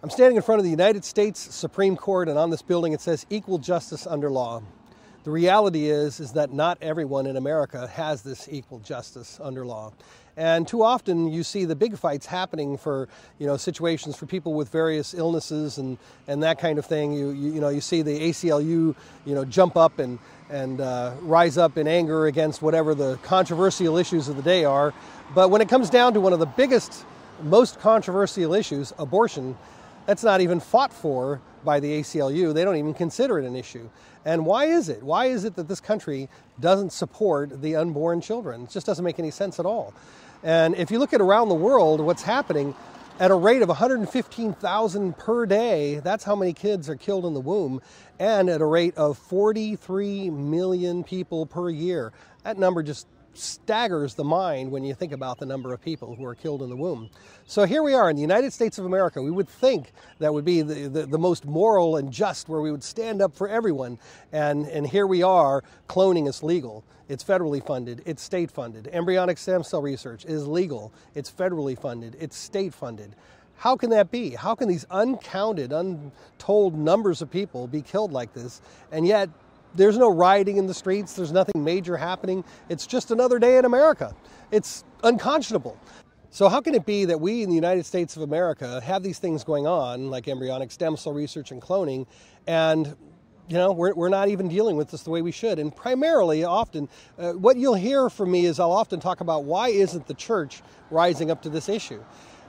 I'm standing in front of the United States Supreme Court, and on this building it says equal justice under law. The reality is that not everyone in America has this equal justice under law. And too often you see the big fights happening for, situations for people with various illnesses and that kind of thing. You see the ACLU, jump up and rise up in anger against whatever the controversial issues of the day are. But when it comes down to one of the biggest, most controversial issues, abortion, that's not even fought for by the ACLU. They don't even consider it an issue. And why is it? Why is it that this country doesn't support the unborn children? It just doesn't make any sense at all. And if you look at around the world, what's happening at a rate of 115,000 per day, that's how many kids are killed in the womb, and at a rate of 43 million people per year. That number just staggers the mind when you think about the number of people who are killed in the womb. So here we are in the United States of America. We would think that would be the most moral and just, where we would stand up for everyone. And here we are, cloning is legal. It's federally funded. It's state funded. Embryonic stem cell research is legal. It's federally funded. It's state funded. How can that be? How can these uncounted, untold numbers of people be killed like this, and yet there's no rioting in the streets, there's nothing major happening? It's just another day in America. It's unconscionable. So how can it be that we in the United States of America have these things going on, like embryonic stem cell research and cloning, and we're not even dealing with this the way we should? And primarily, often, what you'll hear from me is I'll often talk about why isn't the church rising up to this issue?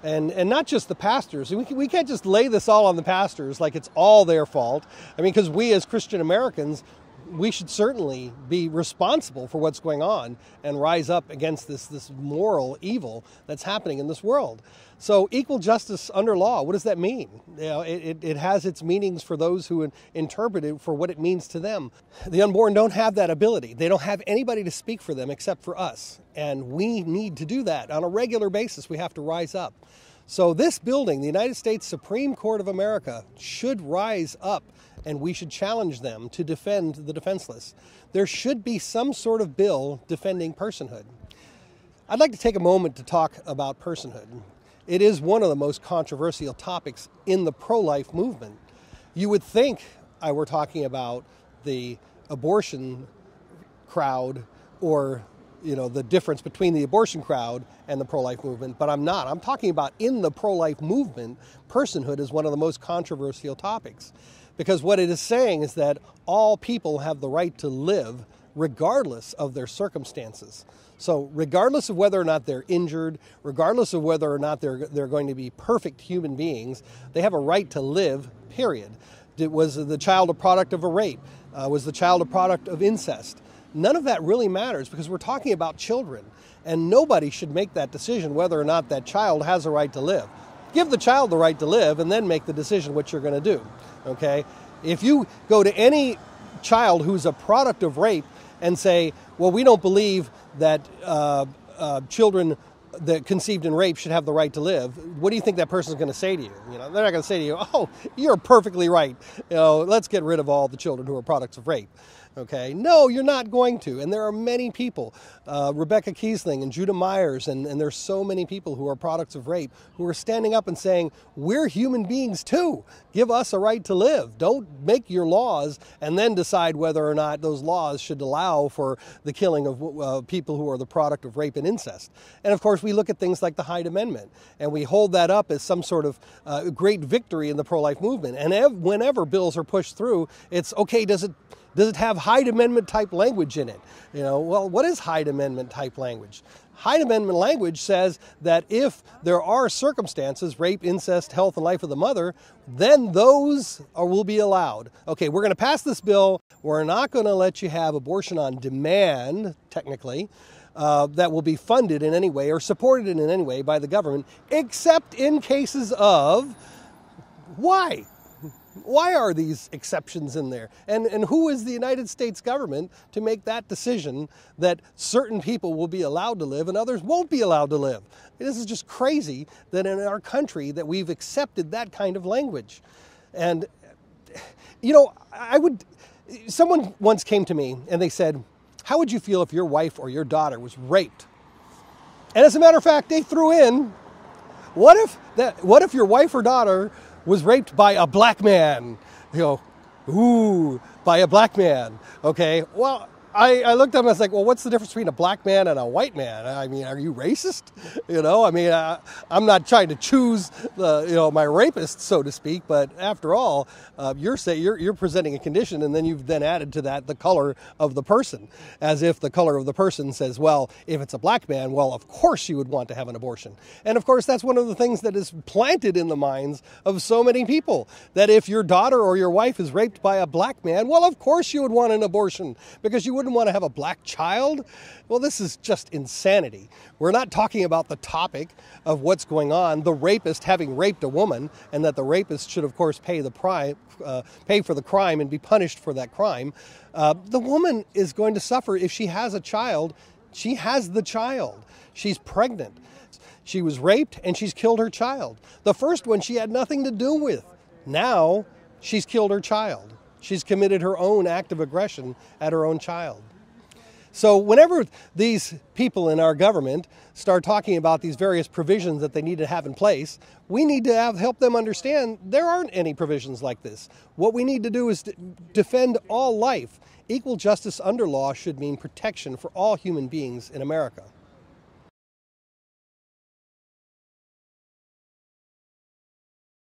And not just the pastors. We can't just lay this all on the pastors like it's all their fault. I mean, because we as Christian Americans, we should certainly be responsible for what's going on and rise up against this moral evil that's happening in this world. So equal justice under law, what does that mean? It has its meanings for those who interpret it for what it means to them. The unborn don't have that ability. They don't have anybody to speak for them except for us. And we need to do that on a regular basis. We have to rise up. So this building, the United States Supreme Court of America, should rise up, and we should challenge them to defend the defenseless. There should be some sort of bill defending personhood. I'd like to take a moment to talk about personhood. It is one of the most controversial topics in the pro-life movement. You would think I were talking about the abortion crowd, or the difference between the abortion crowd and the pro-life movement, but I'm not. I'm talking about in the pro-life movement, personhood is one of the most controversial topics. Because what it is saying is that all people have the right to live regardless of their circumstances. So regardless of whether or not they're injured, regardless of whether or not they're going to be perfect human beings, they have a right to live, period. Was the child a product of a rape? Was the child a product of incest? None of that really matters, because we're talking about children, and nobody should make that decision whether or not that child has a right to live. Give the child the right to live and then make the decision what you're going to do. Okay? If you go to any child who's a product of rape and say, well, we don't believe that children that conceived in rape should have the right to live, what do you think that person's going to say to you? They're not going to say to you, oh, you're perfectly right. Let's get rid of all the children who are products of rape. Okay? No, you're not going to. And there are many people, Rebecca Kiesling and Judah Myers, and there's so many people who are products of rape who are standing up and saying, we're human beings too. Give us a right to live. Don't make your laws and then decide whether or not those laws should allow for the killing of people who are the product of rape and incest. And of course, we look at things like the Hyde Amendment, and we hold that up as some sort of great victory in the pro-life movement. And whenever bills are pushed through, it's okay, does it have Hyde Amendment type language in it? Well, what is Hyde Amendment type language? Hyde Amendment language says that if there are circumstances, rape, incest, health, and life of the mother, then those will be allowed. Okay, we're going to pass this bill. We're not going to let you have abortion on demand, technically, that will be funded in any way or supported in any way by the government, except in cases of why? Why are these exceptions in there? And who is the United States government to make that decision that certain people will be allowed to live and others won't be allowed to live? This is just crazy that in our country that we've accepted that kind of language. And, someone once came to me and they said, how would you feel if your wife or your daughter was raped? And as a matter of fact, they threw in, what if your wife or daughter was raped by a black man. Ooh, by a black man. Okay, well, I looked at him and I was like, well, what's the difference between a black man and a white man? I mean, are you racist? I'm not trying to choose my rapist, so to speak, but after all, you're presenting a condition, and then you've then added to that the color of the person, as if the color of the person says, well, if it's a black man, well, of course you would want to have an abortion. And of course, that's one of the things that is planted in the minds of so many people, that if your daughter or your wife is raped by a black man, well, of course you would want an abortion, because you wouldn't want to have a black child. Well, this is just insanity. We're not talking about the topic of what's going on, the rapist having raped a woman, and that the rapist should, of course, pay for the crime and be punished for that crime. The woman is going to suffer if she has a child. She has the child. She's pregnant. She was raped and she's killed her child. The first one she had nothing to do with. Now she's killed her child. She's committed her own act of aggression at her own child. So whenever these people in our government start talking about these various provisions that they need to have in place, we need to help them understand there aren't any provisions like this. What we need to do is defend all life. Equal justice under law should mean protection for all human beings in America.